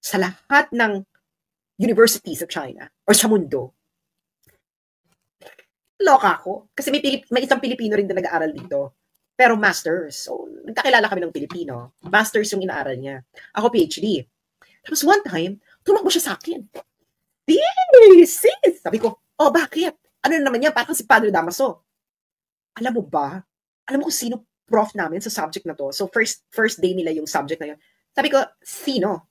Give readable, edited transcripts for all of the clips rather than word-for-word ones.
sa lahat ng university sa China or sa mundo, loka ako. Kasi may isang Pilipino rin na nag-aaral dito. Pero masters. So, nagkakilala kami ng Pilipino. Masters yung inaaral niya. Ako PhD. Tapos one time, tumakbo siya sa akin. Sis! Sabi ko, oh, bakit? Ano naman yan? Parang si Padre Damaso. Alam mo ba? Alam mo kung sino prof namin sa subject na to? So, first day nila yung subject na yun. Sabi ko, sino?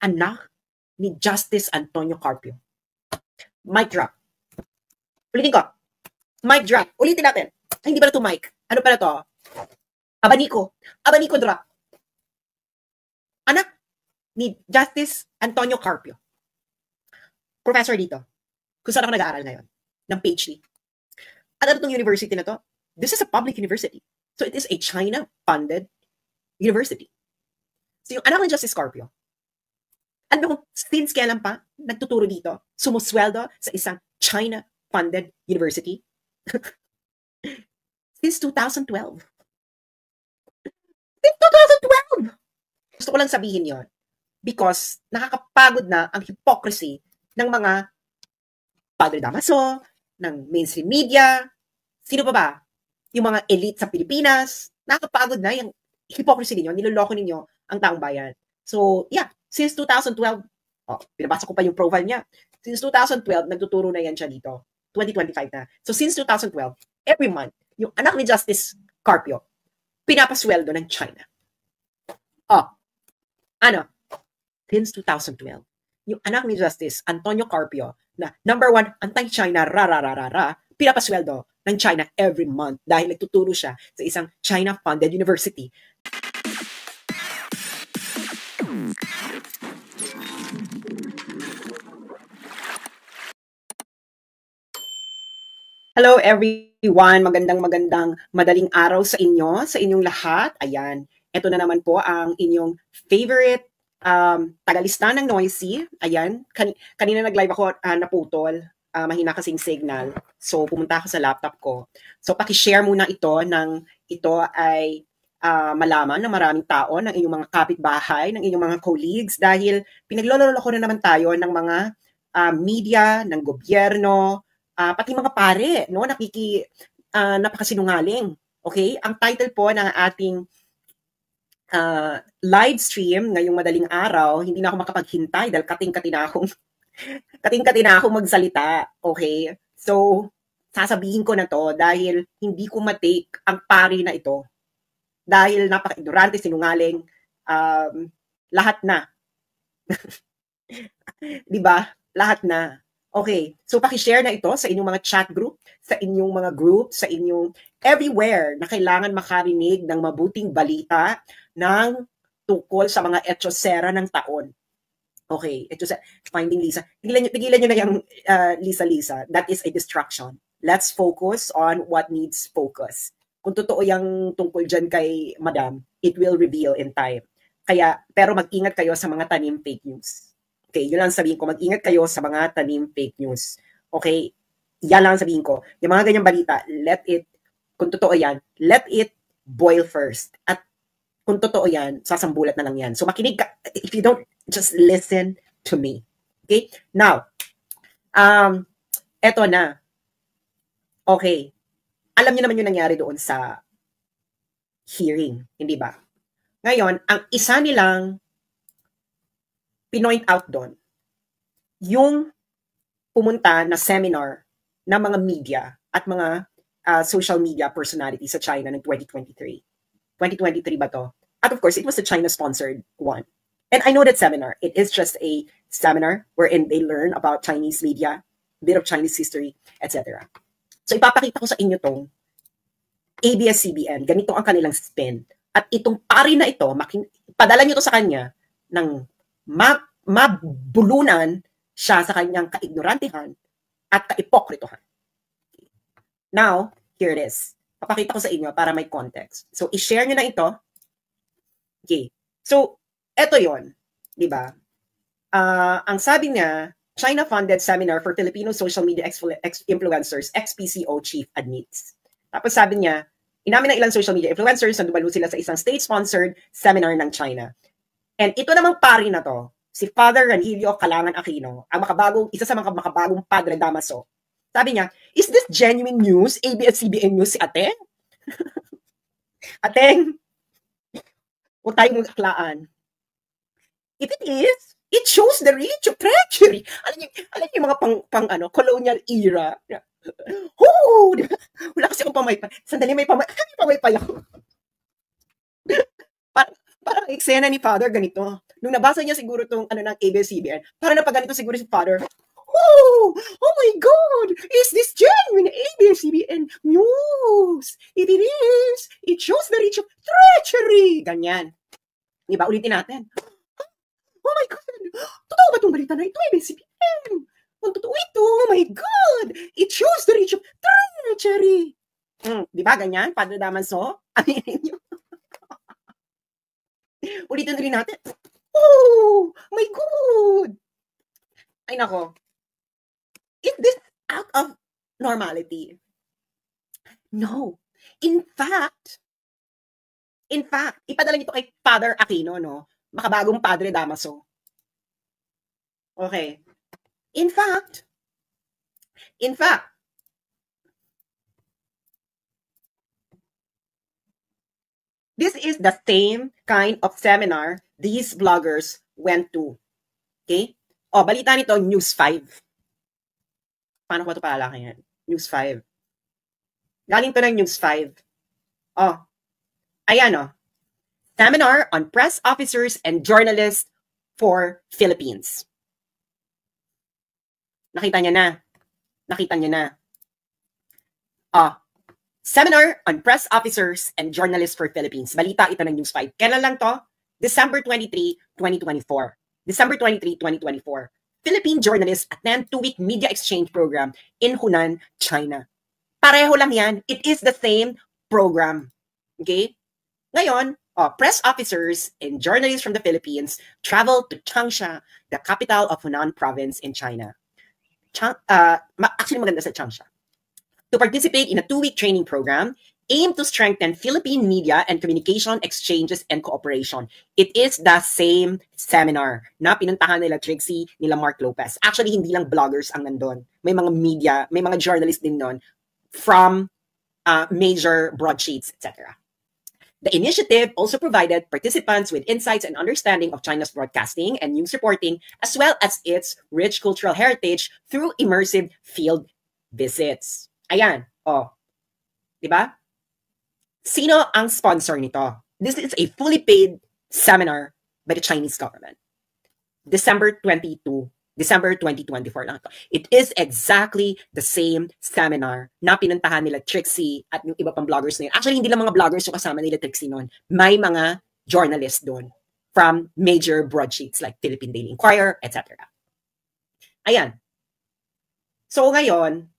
Anak ni Justice Antonio Carpio. Mic drop. Ulitin ko. Mic drop. Ulitin natin. Ay, hindi pala to mic. Ano pala to? Abanico. Abanico drop. Anak ni Justice Antonio Carpio. Professor dito. Kung saan ako nag-aaral ngayon. Ng PhD. At ano itong university na to? This is a public university. So it is a China-funded university. So yung anak ni Justice Carpio, ano ba kung since kailan pa nagtuturo dito, sumusweldo sa isang China-funded university? Since 2012. Since 2012! Gusto ko lang sabihin yon because nakakapagod na ang hypocrisy ng mga Padre Damaso, ng mainstream media, sino pa ba? Yung mga elite sa Pilipinas, nakakapagod na yung hypocrisy ninyo, niloloko ninyo ang taong bayan. So, yeah, since 2012, pinabasa ko pa yung profile niya. Since 2012, nagtuturo na yan siya dito. 2025 na. So, since 2012, every month, yung anak ni Justice Carpio, pinapasweldo ng China. Since 2012, yung anak ni Justice Antonio Carpio, na number 1, anti-China, pinapasweldo ng China every month dahil nagtuturo siya sa isang China-funded university. Hello everyone, magandang madaling araw sa inyong lahat. Ayan, ito na naman po ang inyong favorite tagalista ng Noisy. Ayan, kanina nag-live ako, naputol, mahina kasing signal. So, pumunta ako sa laptop ko. So, paki-share muna ito ay malaman ng maraming tao, ng inyong mga kapitbahay, ng inyong mga colleagues, dahil pinagloloko na naman tayo ng mga media, ng gobyerno, pati mga pare, no, napakasinungaling. Okay? Ang title po ng ating live stream ngayong madaling araw, hindi na ako makapaghintay dahil kating-katina akong magsalita. Okay? So, sasabihin ko na to dahil hindi ko matake ang pari na ito. Dahil napaka-ignorante, sinungaling, lahat na. Diba? Lahat na. Okay. So, paki-share na ito sa inyong mga chat group, sa inyong mga group, sa inyong everywhere na kailangan makarinig ng mabuting balita ng tungkol sa mga etosera ng taon. Okay, etosera, Finding Lisa. Tigilan nyo na yung Lisa. That is a distraction. Let's focus on what needs focus. Kung totoo yung tungkol dyan kay Madam, it will reveal in time. Pero mag-ingat kayo sa mga tanim fake news. Okay, yun lang sabihin ko, mag-ingat kayo sa mga tanim fake news. Okay, yan lang sabihin ko. Yung mga ganyang balita, kung totoo yan, let it boil first. At kung totoo yan, sasambulat na lang yan. So makinig ka, if you don't, just listen to me. Okay? Now, eto na. Okay. Alam niyo naman yung nangyari doon sa hearing, hindi ba? Ngayon, ang isa nilang pinoint out doon, yung pumunta na seminar ng mga media at mga social media personality sa China ng 2023. 2023 ba to? At of course, it was a China-sponsored one. And I know that seminar. It is just a seminar wherein they learn about Chinese media, a bit of Chinese history, etc. So ipapakita ko sa inyo tong ABS-CBN. Ganito ang kanilang spin. At itong pari na ito, padala nyo to sa kanya ng mabulunan siya sa kanyang kaignorantihan at kaipokritohan. Now, here it is. Papakita ko sa inyo para may context. So, i-share nyo na ito. Okay. So, eto yon, di ba? Ang sabi niya, China-funded seminar for Filipino social media influencers, XPCO chief admits. Tapos sabi niya, inamin ng ilang social media influencers na dumalo sila sa isang state-sponsored seminar ng China. And ito namang pari na to, si Father Ranhilio Calangan Aquino, ang isa sa mga makabagong Padre Damaso. Sabi niya, is this genuine news? ABS-CBN News si Ateng? Ateng, huwag tayong magaklaan. If it is, it shows the reach of treachery. Alam niyo yung mga colonial era. Oh, diba? Wala kasi akong pamaypay. Sandali, may pamaypay ako. Parang eksena ni Father ganito. Nung nabasa niya siguro tong ng ABS-CBN, parang napaganito siguro si Father. Oh my God! Is this genuine ABS-CBN news? If it is, it shows the reach of treachery. Ganyan. Diba? Ulitin natin. Oh my God! Totoo ba itong balita na ito, ABS-CBN? Kung totoo ito, oh my God! It shows the reach of treachery. Diba? Ganyan? Padre Damaso? Aminin niyo. Ulitin rin natin. Oh my God! Ay nako. Is this out of normality? No. In fact, ipadala nito kay Father Aquino, no? Makabagong Padre Damaso. Okay. In fact, this is the same kind of seminar these bloggers went to. Okay? Balita nito, News 5. Paano ko ito paalala yan? News 5. Galing to ng News 5. Ayan Seminar on Press Officers and Journalists for Philippines. Nakita niya na. Seminar on Press Officers and Journalists for Philippines. Balita ito ng News 5. Kailan lang to? December 23, 2024. December 23, 2024. Philippine journalists attend 2-week media exchange program in Hunan, China. Pareho lang yan. It is the same program. Okay? Ngayon, press officers and journalists from the Philippines travel to Changsha, the capital of Hunan province in China. Actually, maganda sa Changsha. To participate in a 2-week training program aimed to strengthen Philippine media and communication exchanges and cooperation. It is the same seminar na pinuntahan nila Trixie, nila Mark Lopez. Actually, hindi lang bloggers ang nandun. May mga media, may mga journalists din nun from major broadsheets, etc. The initiative also provided participants with insights and understanding of China's broadcasting and news reporting, as well as its rich cultural heritage through immersive field visits. Ayan, diba? Sino ang sponsor nito? This is a fully paid seminar by the Chinese government. December 2024 lang ito. It is exactly the same seminar na pinuntahan nila Trixie at yung iba pang bloggers na yun. Actually, hindi lang mga bloggers yung kasama nila Trixie noon. May mga journalists doon from major broadsheets like Philippine Daily Inquirer, etc. Ayan. So ngayon,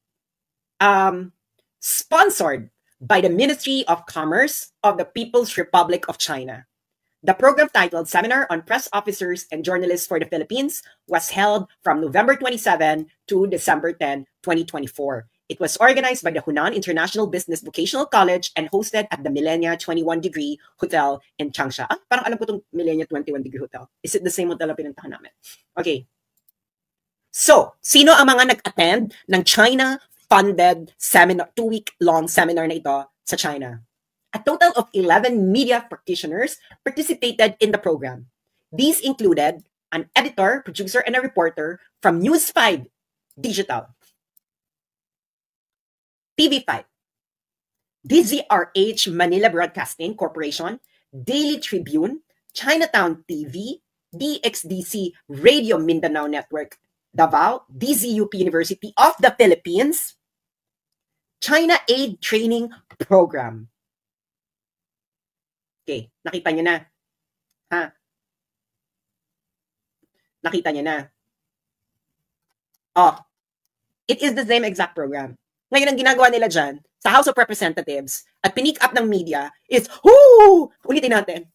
sponsored by the Ministry of Commerce of the People's Republic of China. The program titled Seminar on Press Officers and Journalists for the Philippines was held from November 27 to December 10, 2024. It was organized by the Hunan International Business Vocational College and hosted at the Millenia 21 Degree Hotel in Changsha. Parang alam ko itong Millenia 21 Degree Hotel. Is it the same hotel na pinuntahan namin? Okay. So, sino ang mga nag-attend ng China-funded seminar, 2-week-long seminar na ito sa China? A total of 11 media practitioners participated in the program. These included an editor, producer, and a reporter from News 5 Digital, TV5, DZRH Manila Broadcasting Corporation, Daily Tribune, Chinatown TV, DXDC Radio Mindanao Network, Davao, DZUP University of the Philippines, China Aid Training Program. Okay, nakita nyo na. Nakita nyo na. It is the same exact program. Ngayon, ang ginagawa nila dyan, sa House of Representatives, at pinick up ng media, is, ulitin natin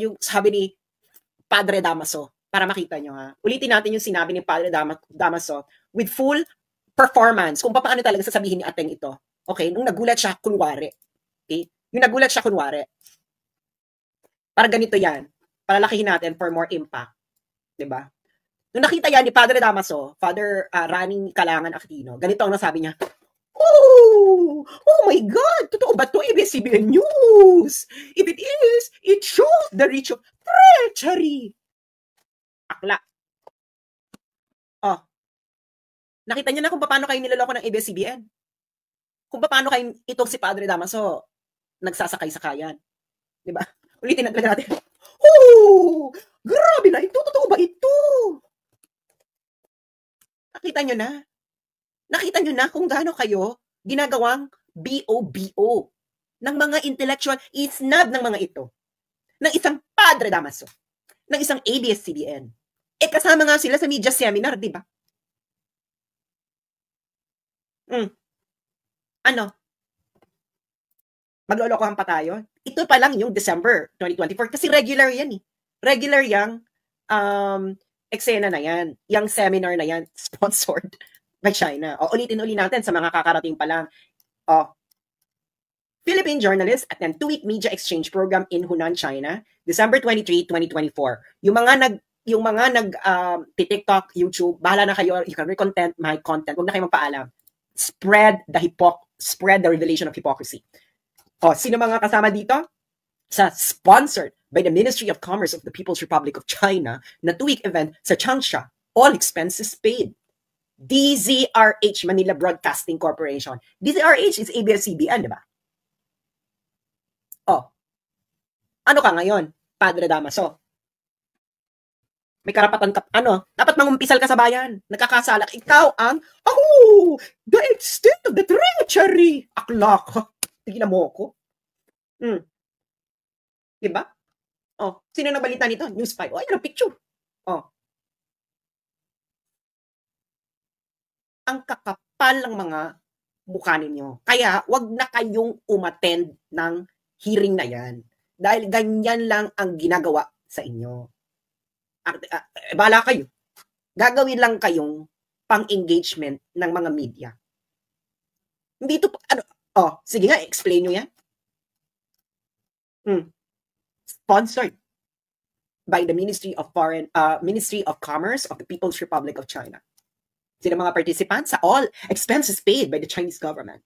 yung sabi ni Padre Damaso, para makita nyo Ulitin natin yung sinabi ni Padre Damaso, with full performance, kung paano talaga sasabihin ni Ateng ito. Okay, nung nagulat siya, kunwari. Okay? Yung nagulat siya, kunwari. Para ganito yan. palalakihin natin for more impact. Diba? Nung nakita yan ni Padre Damaso, Father Rani Kalangan Aquino, ganito ang nasabi niya, oh my God! Totoo ba ito? ABS-CBN News! If it is, it shows the reach of treachery. Akla. Oh. Nakita niyo na kung paano kayo niloloko ng ABS-CBN. Kung paano kayo itong si Padre Damaso nagsasakay-sakayan. Diba? Ulitin na talaga natin. Grabe na ito! Totoo ba ito? Nakita niyo na? Nakita nyo na kung gaano kayo ginagawang BOBO ng mga intellectual isnab ng mga ito. Ng isang Padre Damaso. Ng isang ABS-CBN. Kasama nga sila sa media seminar, di ba? Ano? Maglolokohan pa tayo? Ito pa lang yung December 2024 kasi regular yan eh. Regular yung eksena na yan. Yung seminar na yan, sponsored by China. Ulitin-uli natin sa mga kakarating pa lang. Philippine journalists attend 2-week media exchange program in Hunan, China, December 23, 2024. Yung mga nag TikTok, YouTube, bahala na kayo, you can recontent my content. Huwag na kayo magpaalam. Spread the revelation of hypocrisy. Sino mga kasama dito? Sponsored by the Ministry of Commerce of the People's Republic of China na 2-week event sa Changsha, all expenses paid. DZRH, Manila Broadcasting Corporation. DZRH is ABS-CBN, di ba? Ano ka ngayon, Padre Damaso? May karapatan ka, dapat mangumpisal ka sa bayan. Nagkakasala. Ikaw ang, the extent of the treachery. Aklak. Tignan mo ako. Diba? Sino nabalita nito? News 5. Ayan ang picture. Ang kakapal ng mga mukha ninyo. Kaya, wag na kayong umattend ng hearing na yan. Dahil ganyan lang ang ginagawa sa inyo. Bahala kayo. Gagawin lang kayong pang-engagement ng mga media. Hindi ito, sige nga, explain nyo yan. Sponsored by the Ministry of Commerce of the People's Republic of China. Sino mga participants? All expenses paid by the Chinese government.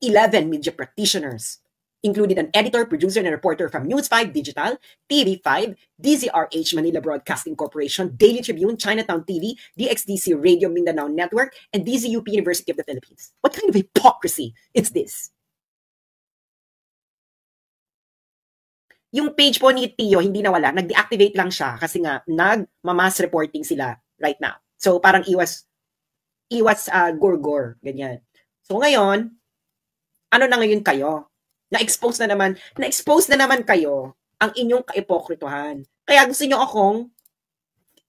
11 media practitioners, including an editor, producer, and reporter from News 5 Digital, TV5, DZRH Manila Broadcasting Corporation, Daily Tribune, Chinatown TV, DXDC Radio Mindanao Network, and DZUP University of the Philippines. What kind of hypocrisy is this? Yung page po ni Tio, hindi nawala. Nag-deactivate lang siya kasi nga nag-mass reporting sila right now. So, parang iwas gorgor, ganyan. So, ngayon, ano na ngayon kayo? Na-expose na naman kayo ang inyong kaipokrituhan. Kaya gusto nyo akong,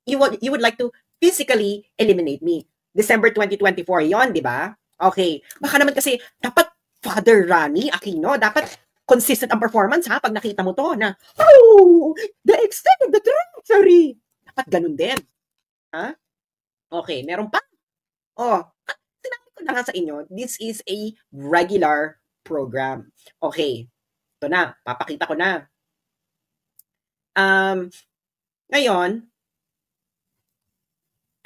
you would like to physically eliminate me. December 2024 yon, di ba? Okay. Baka naman kasi, dapat Father Rani Aquino, dapat consistent ang performance, ha? Pag nakita mo to, na, the extent of the treachery. Dapat ganun din. Ha? Okay, meron pa. Sinabi ko na nga sa inyo, this is a regular program. Okay, ito na, papakita ko na. Ngayon,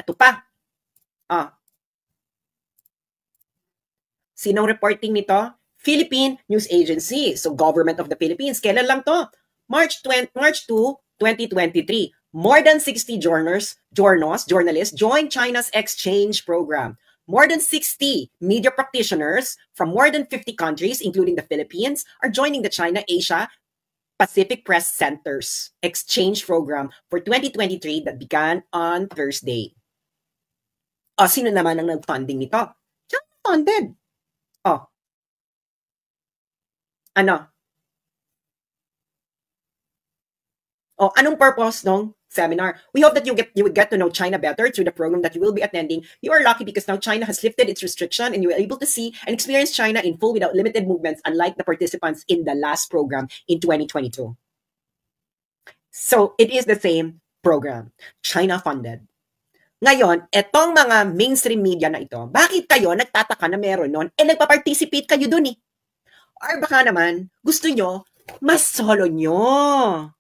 ito pa. Sinong reporting nito? Philippine News Agency. So, Government of the Philippines. Kailan lang to? March 2, 2023. More than 60 journalists joined China's exchange program. More than 60 media practitioners from more than 50 countries, including the Philippines, are joining the China-Asia Pacific Press Center's exchange program for 2023 that began on Thursday. Sino naman ang nag-funding nito? China funded. Anong purpose ng seminar? We hope that you would get to know China better through the program that you will be attending. You are lucky because now China has lifted its restriction and you are able to see and experience China in full without limited movements, unlike the participants in the last program in 2022. So, it is the same program. China funded. Ngayon, etong mga mainstream media na ito, bakit kayo nagtataka na meron nun nagpa-participate kayo dun eh? Or baka naman, gusto nyo, mas solo nyo.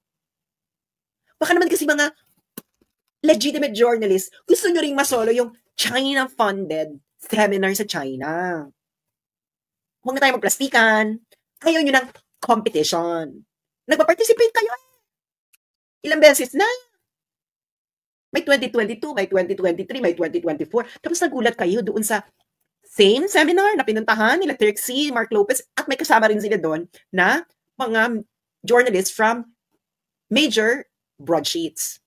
Baka naman kasi mga legitimate journalists, gusto nyo ring masolo yung China-funded seminar sa China. Huwag na tayo magplastikan. Ayaw nyo ng competition. Nagpa-participate kayo. Ilang beses na. May 2022, may 2023, may 2024. Tapos nagulat kayo doon sa same seminar na pinuntahan nila Trixie, Mark Lopez, at may kasama rin sila doon na mga journalists from major broadsheets.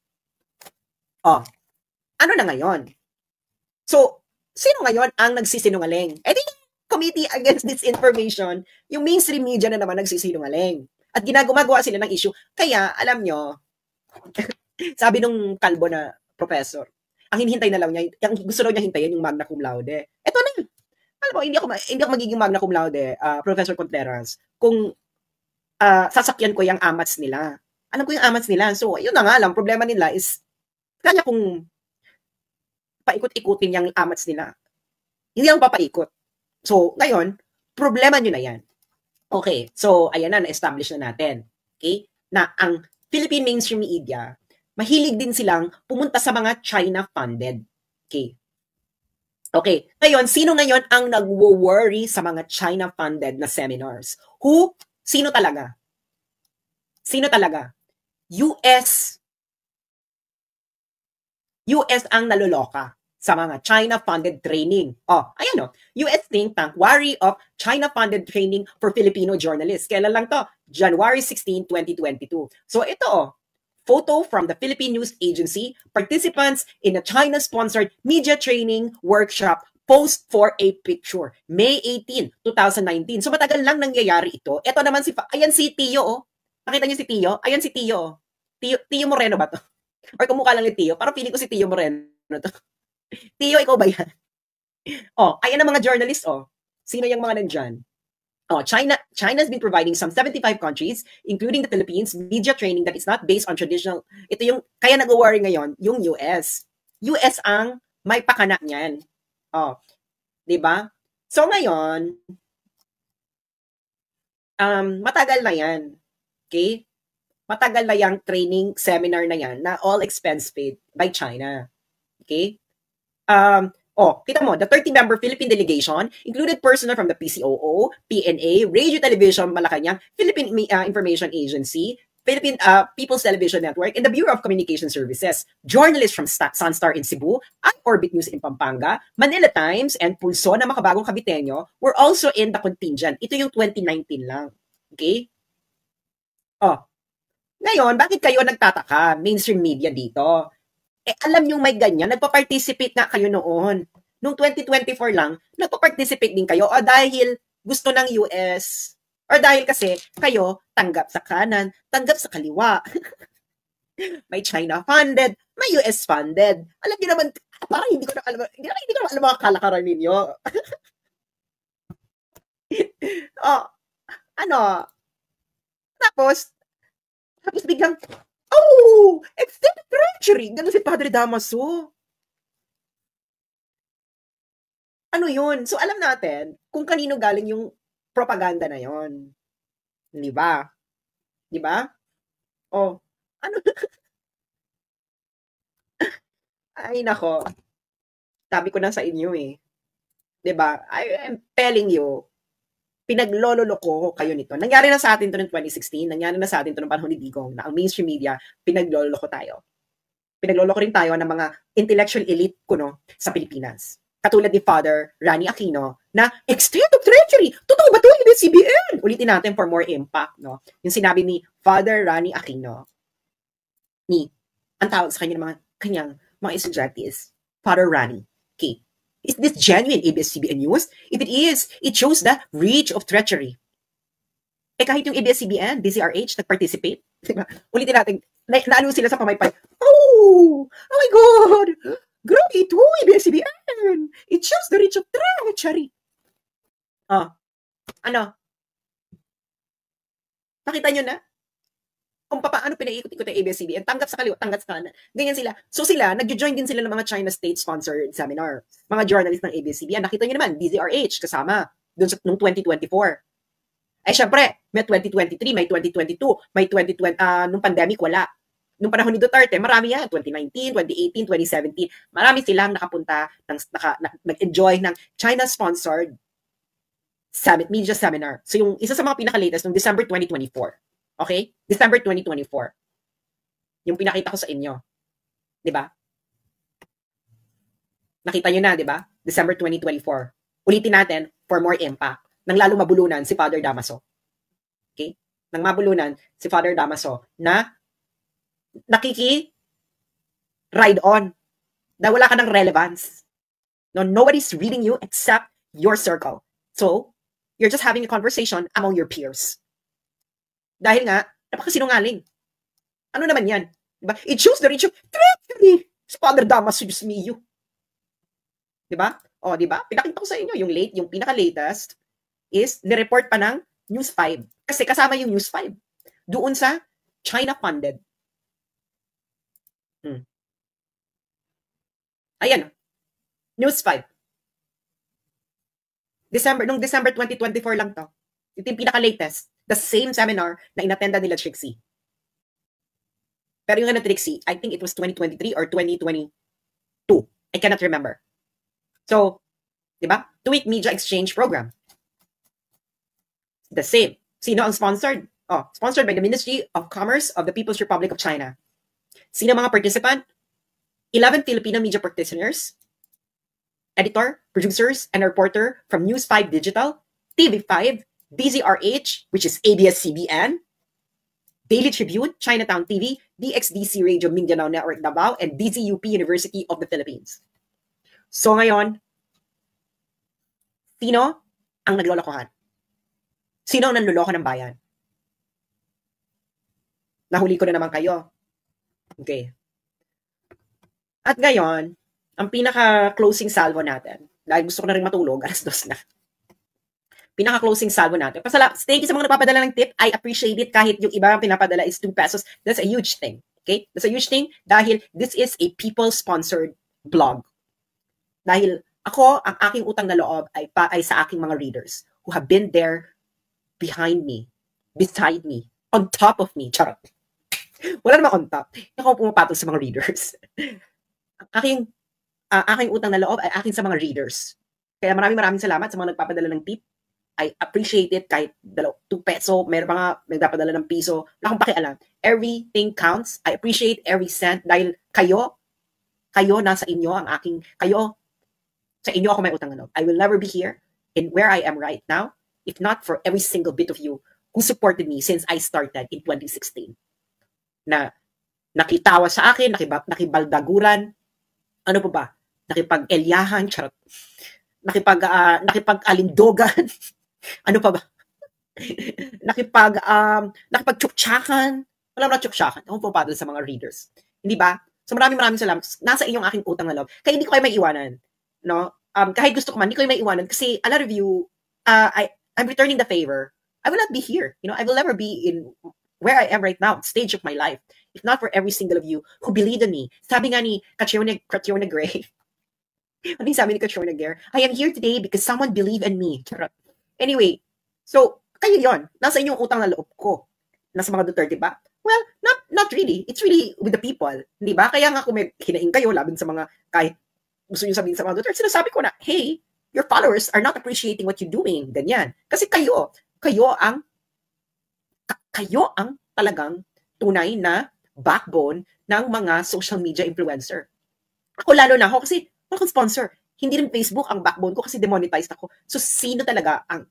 Oh, ano na ngayon? So, sino ngayon ang nagsisinungaling? Eh di, Committee Against Disinformation, yung mainstream media na naman nagsisinungaling. At ginagawa sila ng issue. Kaya, alam nyo, sabi nung kalbo na professor, ang hinihintay na lang niya, ang gusto daw niya hintayin yung magna cum laude. Eto na. Alam mo, hindi ako magiging magna cum laude, Professor Contreras, kung sasakyan ko yung amats nila. Alam ko yung amats nila. So, yun na nga lang, problema nila is, kaya kung paikot-ikutin yung amats nila, hindi lang papaikot. So, ngayon, problema nyo na yan. Okay, so, ayan na, na-establish na natin. Okay? Na ang Philippine mainstream media, mahilig din silang pumunta sa mga China-funded. Okay. Okay, ngayon, sino ngayon ang nagwo-worry sa mga China-funded na seminars? Who? Sino talaga? Sino talaga? US ang naluloka sa mga China-funded training. Oh, ayan o. US think tank wary of China-funded training for Filipino journalists. Kailan lang to? January 16, 2022. So ito o. Photo from the Philippine News Agency, participants in a China-sponsored media training workshop, post for a picture. May 18, 2019. So matagal lang nangyayari ito. Ito naman ayan si Tio oh. Nakita niyo si Tio? Ayan si Tio. Tio Moreno ba to? Or kumukha lang ni Tio. Parang feeling ko si Tio Moreno to. Tio, ikaw ba yan? Oh, ayan ang mga journalists, oh. Sino yung mga nandyan? Oh, China's been providing some 75 countries, including the Philippines, media training that is not based on traditional. Ito yung, kaya nag-worry ngayon, yung US. US ang may pakana niyan. Oh, di ba? So ngayon, matagal na yan. Okay? Matagal na yung training seminar na yan na all expense paid by China. Okay? Kita mo, the 30-member Philippine delegation included personnel from the PCOO, PNA, Radio Television Malacanang, Philippine Information Agency, Philippine People's Television Network, and the Bureau of Communication Services, journalists from Sunstar in Cebu, at Orbit News in Pampanga, Manila Times, and Pulso na makabagong Kabitenyo were also in the contingent. Ito yung 2019 lang. Okay? Oh. Ngayon, bakit kayo nagtataka, mainstream media dito? Alam nyo may ganyan, nagpa-participate na kayo noon. Noong 2024 lang, nagpa-participate din kayo o dahil gusto ng US or dahil kasi kayo tanggap sa kanan, tanggap sa kaliwa. May China-funded, may US-funded. Alam niyo naman, parang hindi ko na alam mga kalakaran ninyo. Tapos biglang, extended treachery. Ganun si Padre Damaso. Ano yun? So, alam natin kung kanino galing yung propaganda na yun. Di ba? Di ba? Oh, ano? Ay, nako. Sabi ko na sa inyo eh. Di ba? I am telling you, pinaglololoko kayo nito. Nangyari na sa atin to noong 2016, nangyari na sa atin to noong panahon ni Digong, na ang mainstream media, pinagloloko tayo. Pinagloloko rin tayo ng mga intellectual elite sa Pilipinas. Katulad ni Father Rani Aquino, na extent of treachery. Totoo ba ito? ABS-CBN? Ulitin natin for more impact. No? Yung sinabi ni Father Rani Aquino, ang tawag sa kanyang mga estudyante is Father Rani. Okay. Is this genuine ABS-CBN news? If it is, it shows the reach of treachery. Kahit yung ABS-CBN, DZRH, nag-participate. Diba? Ulitin natin, naano sila sa pamaypay. Oh my God! Grabe ito, ABS-CBN! It shows the reach of treachery. Nakita nyo na? Kung paano pinaiikot-ikot ang ABS-CBN, tanggap sa kaliwa, tanggap sa kanan. Ganyan sila. So sila, nag-join din sila ng mga China state-sponsored seminar. Mga journalist ng ABS-CBN. Nakita nyo naman, DZRH kasama doon noong 2024. Syempre, may 2023, may 2022, may 2020, nung pandemic, wala. nung panahon ni Duterte, marami yan, 2019, 2018, 2017, marami silang nakapunta, nag-enjoy ng China-sponsored Summit Media Seminar. So yung isa sa mga pinaka-latest, noong December 2024. Okay? December 2024. Yung pinakita ko sa inyo. Di ba? Nakita nyo na, di ba? December 2024. Ulitin natin for more impact. Nang lalo mabulunan si Father Damaso. Okay? Nang mabulunan si Father Damaso na ride on. Na wala ka ng relevance. No, nobody's reading you except your circle. So, you're just having a conversation among your peers. Dahil nga, napakasinungaling. Ano naman yan? Diba? It shows the reach of treachery. Father Damaso, just me, you. Diba? O, diba? Pinakita ko sa inyo, yung pinaka-latest is, nireport pa ng News 5. Kasi kasama yung News 5. Doon sa China-funded. Ayan. News 5. Nung December 2024 lang to. Ito yung pinaka-latest. The same seminar na inattenda nila Trixie. Pero yung ano Trixie, I think it was 2023 or 2022. I cannot remember. So, di ba? 2-week media exchange program. The same. Sino ang sponsored? Oh, sponsored by the Ministry of Commerce of the People's Republic of China. Sino mga participant? 11 Filipino media practitioners, editor, producers, and a reporter from News 5 Digital, TV5, DZRH, which is ABS-CBN, Daily Tribune, Chinatown TV, DXDC Radio Mindanao Network Davao, and DZUP University of the Philippines. So ngayon, sino ang naglolokohan? Sino ang nanloloko ng bayan? Nahuli ko na naman kayo. Okay. At ngayon, ang pinaka-closing salvo natin, dahil gusto ko na rin matulog, 2:00 na. Pinaka-closing salvo natin. Thank you sa mga nagpapadala ng tip. I appreciate it kahit yung iba pinapadala is 2 pesos. That's a huge thing. Okay? That's a huge thing dahil this is a people-sponsored blog. Dahil ako, ang aking utang na loob ay sa aking mga readers who have been there behind me, beside me, on top of me. Charot. Wala namang on top. Ako pumapatol sa mga readers. Aking utang na loob ay akin sa mga readers. Kaya maraming salamat sa mga nagpapadala ng tip. I appreciate it kahit 2 peso, meron mga nagpapadala ng piso. Wala akong pakialam. Everything counts. I appreciate every cent dahil kayo nasa inyo ang aking, sa inyo ako may utang na loob. I will never be here in where I am right now if not for every single bit of you who supported me since I started in 2016. Na nakitawa sa akin, nakibaldaguran, ano pa ba? Nakipag-elyahan, charot. Nakipag-alindogan. Ano pa ba? Nakipag-tsuktsakan. Wala na tsuktsakan. Ako pumadala sa mga readers. Hindi ba? So maraming salamat. Nasa inyong aking utang na loob. Kaya hindi ko kayo may iwanan. No? Kahit gusto ko man, hindi ko kayo may iwanan. Kasi a lot of you, I'm returning the favor. I will not be here. I will never be in where I am right now, stage of my life. If not for every single of you who believed in me. Sabi nga ni Catriona Gray, ano yung sabi ni Catriona Gray? I am here today because someone believed in me. Anyway, so, kayo yon. Nasa inyong utang na loob ko. Nasa mga Duterte ba? Well, not really. It's really with the people. Hindi ba? Kaya nga kung may hinaing kayo, laban sa mga, kahit gusto nyo sabihin sa mga Duterte, sinasabi ko na, hey, your followers are not appreciating what you're doing. Ganyan. Kasi kayo ang talagang tunay na backbone ng mga social media influencer. Ako lalo na ako kasi wala akong sponsor. Hindi rin Facebook ang backbone ko kasi demonetized ako. So sino talaga ang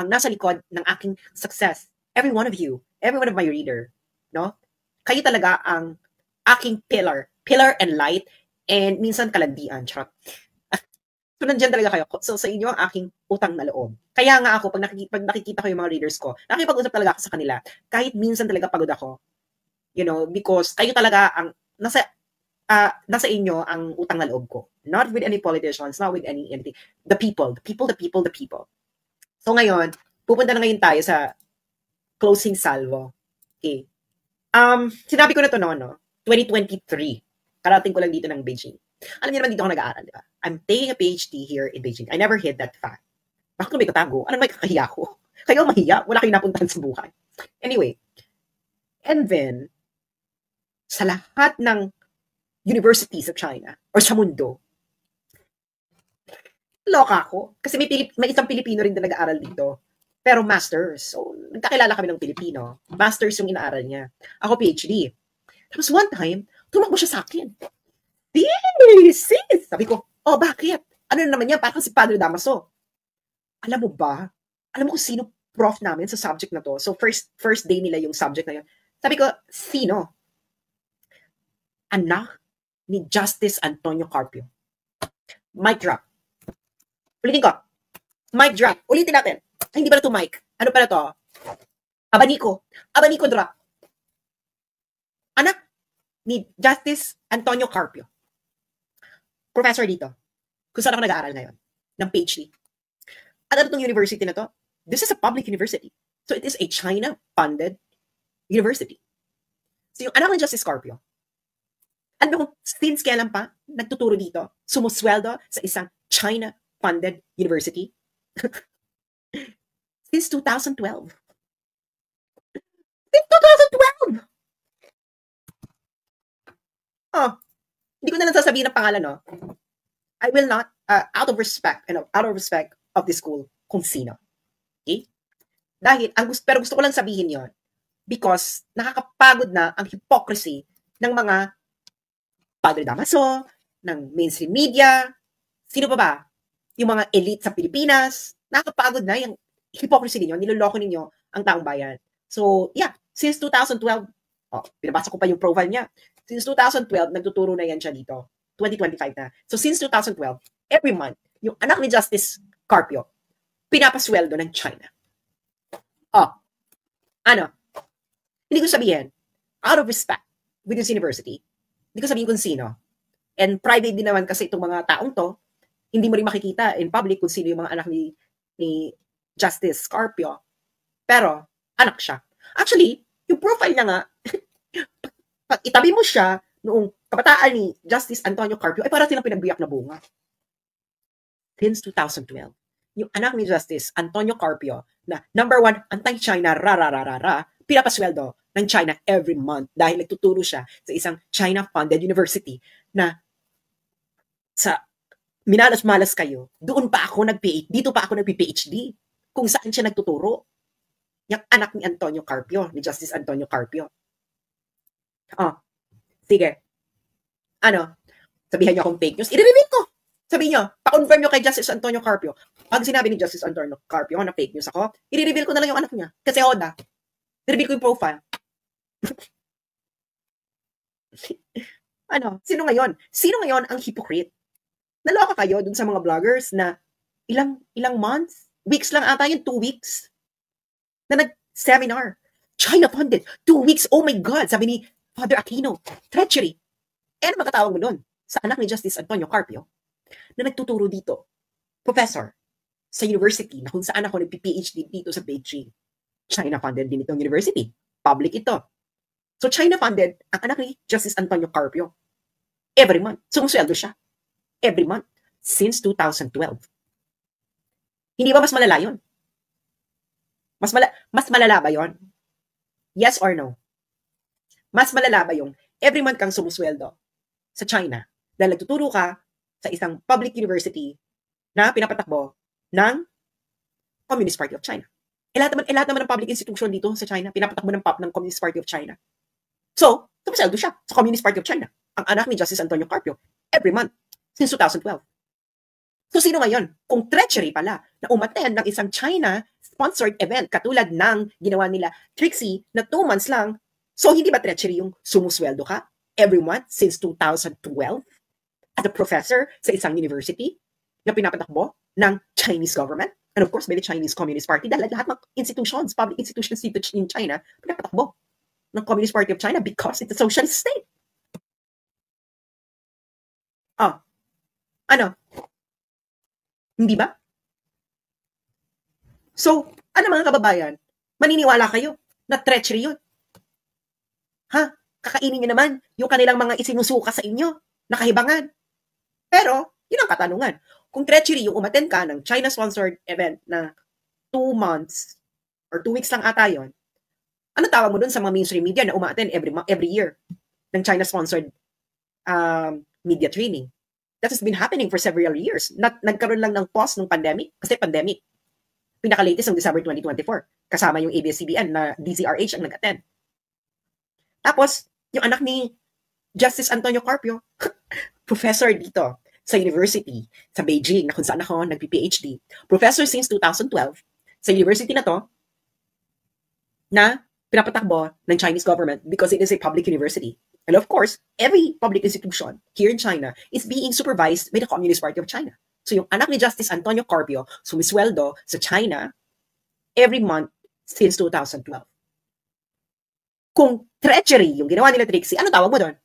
nasa likod ng aking success? Every one of you, every one of my reader, no? Kayo talaga ang aking pillar and light, and minsan kalandian. Charot. So nandiyan talaga kayo. So sa inyo ang aking utang na loob. Kaya nga ako, pag nakikita ko yung mga readers ko, nakikipag-usap talaga ako sa kanila. Kahit minsan talaga pagod ako. Because kayo talaga ang nasa inyo ang utang na loob ko. Not with any politicians, not with anything. The people. So ngayon, pupunta na ngayon tayo sa closing salvo. Okay. Sinabi ko na to 2023. Karating ko lang dito ng Beijing. Alam niyo naman dito ako nag-aaral, di ba? I'm taking a PhD here in Beijing. I never hid that fact. Bakit ko may tatago? Anong may kakahiya ko? Kayo mahiya? Wala kayong napuntahan sa buhay. Anyway. And then, sa lahat ng university sa China or sa mundo, loka ako. Kasi may isang Pilipino rin na nag-aaral dito. Pero masters. So, nagkakilala kami ng Pilipino. Masters yung inaaral niya. Ako PhD. Tapos one time, tumakbo siya sa akin. Sis! Sabi ko, oh, bakit? Ano na naman yan? Parang si Padre Damaso. Alam mo ba? Alam mo kung sino prof namin sa subject na to? So, first day nila yung subject na yun. Sabi ko, sino? Anak ni Justice Antonio Carpio. Mic drop. Ulitin ko. Mic drop. Ulitin natin. Ay, hindi pala to mic. Ano pala to? Abanico. Abanico drop. Anak ni Justice Antonio Carpio. Professor dito. Kung saan ako nag-aaral ngayon. Ng PhD. At ano itong university na to? This is a public university. So it is a China-funded university. So yung anak ni Justice Carpio, ano kung since kailan pa nagtuturo dito, sumusweldo sa isang China-funded university? Since 2012. Since 2012! Oh, hindi ko na lang sasabihin ng pangalan, no? I will not, out of respect of the school, kung sino. Okay? Dahil, pero gusto ko lang sabihin yon because nakakapagod na ang hypocrisy ng mga Padre Damaso, ng mainstream media, sino pa ba? Yung mga elite sa Pilipinas, nakakapagod na yung hypocrisy ninyo, niloloko ninyo ang taong bayan. So, yeah, since 2012, pinabasa ko pa yung profile niya. Since 2012, nagtuturo na yan siya dito. 2025 na. So, since 2012, every month, yung anak ni Justice Carpio, pinapasweldo ng China. Ano? Hindi ko sabihin, out of respect with this university, hindi ko sabihin kung sino. And private din naman kasi itong mga taong to, hindi mo rin makikita in public kung sino yung mga anak ni Justice Carpio. Pero, anak siya. Actually, yung profile niya nga, pag itabi mo siya noong kabataan ni Justice Antonio Carpio, ay parang silang pinagbiyak na bunga. Since 2012, yung anak ni Justice Antonio Carpio, na number 1, anti-China, pinapasweldo ng China every month dahil nagtuturo siya sa isang China-funded university na sa minalas-malas kayo, doon pa ako dito pa ako nag-PhD kung saan siya nagtuturo. Yung anak ni Antonio Carpio, ni Justice Antonio Carpio. Sige. Ano? Sabihan niyo akong fake news. I-reveal ko. Sabihin niyo, pa-confirm niyo kay Justice Antonio Carpio. Pag sinabi ni Justice Antonio Carpio na fake news ako, i-reveal ko na lang yung anak niya. Kasi Honda. I-reveal ko yung profile. Ano? Sino ngayon? Sino ngayon ang hypocrite? Naloka kayo dun sa mga vloggers na ilang months? Weeks lang ata yun, 2 weeks. Na nag-seminar. China funded. 2 weeks. Oh my God. Sabi ni Father Aquino. Treachery. Ano magkatawag mo nun? Sa anak ni Justice Antonio Carpio na nagtuturo dito. Professor sa university na kung saan ako nag-PhD dito sa Beijing. China funded din itong university. Public ito. So China funded ang anak ni Justice Antonio Carpio. Every month. Sumusweldo siya. Every month. Since 2012. Hindi ba mas malala yun? Mas malala ba yun? Yes or no? Mas malala ba yung every month kang sumusweldo sa China dahil nagtuturo ka sa isang public university na pinapatakbo ng Communist Party of China. Lahat naman ng public institution dito sa China, pinapatakbo ng Communist Party of China. So, sumusweldo siya sa Communist Party of China. Ang anak ni Justice Antonio Carpio every month since 2012. So, sino ngayon? Kung treachery pala na umattend ng isang China-sponsored event katulad ng ginawa nila Trixie na 2 months lang, so hindi ba treachery yung sumusweldo ka every month since 2012 as a professor sa isang university na pinapatakbo ng Chinese government? And of course, by the Chinese Communist Party dahil lahat ng institutions, public institutions in China, pinapatakbo ng Communist Party of China because it's a socialist state. Ano? Hindi ba? So, ano mga kababayan? Maniniwala kayo na treachery yun? Kakainin nyo naman yung kanilang mga isinusuka sa inyo, nakahibangan. Pero, yun ang katanungan. Kung treachery yung umattend ka ng China-sponsored event na 2 months or 2 weeks lang ata yun, ano tawag mo dun sa mga mainstream media na umattend every year? ng China-sponsored media training. That has been happening for several years. Nagkaroon lang ng pause ng pandemic kasi pandemic. Pinaka-latest ng December 2024. Kasama yung ABS-CBN na DZRH ang nag-attend. Tapos, yung anak ni Justice Antonio Carpio, professor dito sa university sa Beijing na kung saan ako nagpi-PhD. Professor since 2012 sa university na to na pinapatakbo ng Chinese government because it is a public university. And of course, every public institution here in China is being supervised by the Communist Party of China. So yung anak ni Justice Antonio Carpio sumisweldo sa China every month since 2012. Kung treachery yung ginawa nila Trixie, ano tawag mo doon?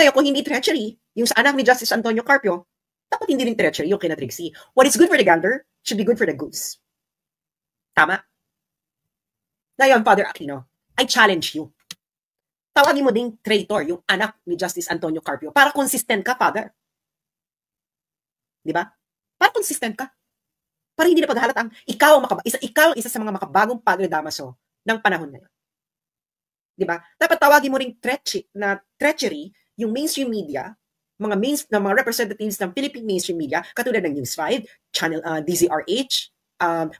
Ngayon, kung hindi treachery, yung sa anak ni Justice Antonio Carpio, dapat hindi rin treachery yung kina Trixie. What is good for the gander should be good for the goose. Tama? Ngayon, Father Aquino, I challenge you. Tawagin mo ding traitor yung anak ni Justice Antonio Carpio para consistent ka, Father. Di ba? Para consistent ka. Para hindi na paghalatang ikaw ang isa sa mga makabagong Padre Damaso ng panahon ngayon. Di ba? Dapat tawagin mo ring treachery yung mainstream media, mga representatives ng Philippine mainstream media, katulad ng News 5, Channel DZRH,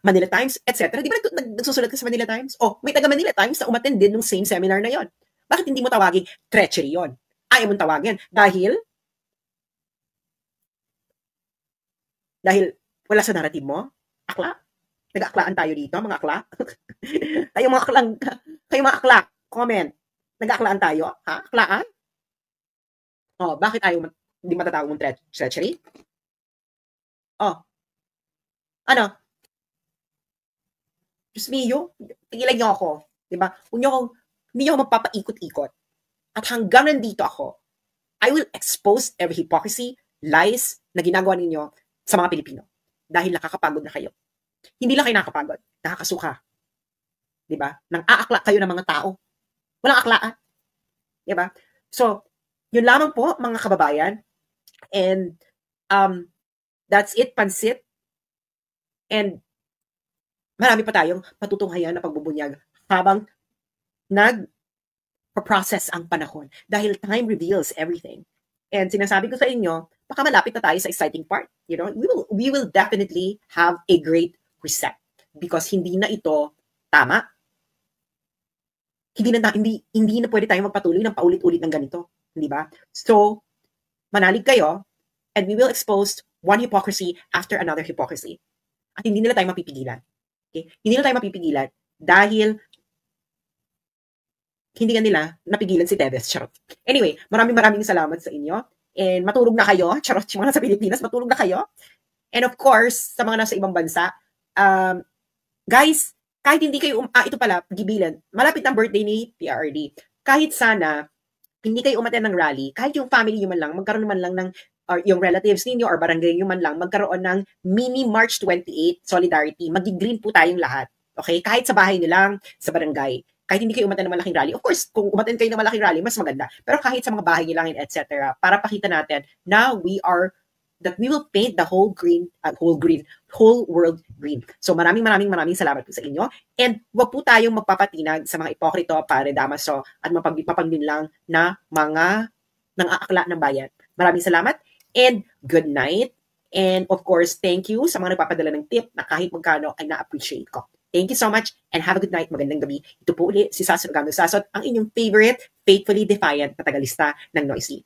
Manila Times, etc. Di ba nagsusulat ka sa Manila Times? Oh, may taga Manila Times na umattend din ng same seminar na yon. Bakit hindi mo tawagin treachery yon? Ayaw mong tawagin dahil wala sa narrative mo? Akla? Nag-aaklaan tayo dito, mga akla? Kayong mga akla, comment. Nag-aaklaan tayo? Ha? Aklaan? Oh, bakit hindi matatawag mong treachery? Oh. Ano? Diyos mio, tigilan niyo ako. Diba? Hindi niyo ako magpapaikot-ikot. At hanggang nandito ako, I will expose every hypocrisy, lies na ginagawa ninyo sa mga Pilipino. Dahil nakakapagod na kayo. Hindi lang kayo nakakapagod, nakakasuka. Diba? Nang aakla kayo ng mga tao. Walang aklaan. Diba? So, yun lamang po, mga kababayan. And, that's it, pansit. And, marami pa tayong patutunghayan na pagbubunyag habang nag-process ang panahon. Dahil time reveals everything. And sinasabi ko sa inyo, baka malapit na tayo sa exciting part. You know, we will definitely have a great reset. Because hindi na ito tama. Hindi na pwede tayong magpatuloy ng paulit-ulit ng ganito. Di ba? So, manalig kayo and we will expose one hypocrisy after another hypocrisy. At hindi nila tayo mapipigilan. Okay? Hindi nila tayo mapipigilan dahil hindi nga nila napigilan si Tevez. Charot. Anyway, maraming salamat sa inyo. And matulog na kayo. Charot, yung mga nasa Pilipinas, matulog na kayo. And of course, sa mga nasa ibang bansa, guys, kahit hindi kayo, ito pala, gibilan, malapit ang birthday ni PRRD. Kahit sana, hindi kayo umattend ng rally, kahit yung family nyo man lang, magkaroon man lang ng, or yung relatives ninyo or barangay nyo man lang, magkaroon ng mini March 28 Solidarity. Mag-green po tayong lahat. Okay? Kahit sa bahay nyo lang, sa barangay. Kahit hindi kayo umattend ng malaking rally. Of course, kung umattend kayo ng malaking rally, mas maganda. Pero kahit sa mga bahay nyo lang, etc. Para pakita natin na that we will paint the whole world green. So maraming salamat po sa inyo. And wag po tayong magpapatinag sa mga ipokrito, Padre Damaso, at mapagminlang na mga nang-aakla ng bayan. Maraming salamat and good night. And of course, thank you sa mga nagpapadala ng tip na kahit magkano ay na-appreciate ko. Thank you so much and have a good night. Magandang gabi. Ito po ulit si Sasot Gando Sasot, ang inyong favorite, faithfully defiant na tagalista ng Noisy.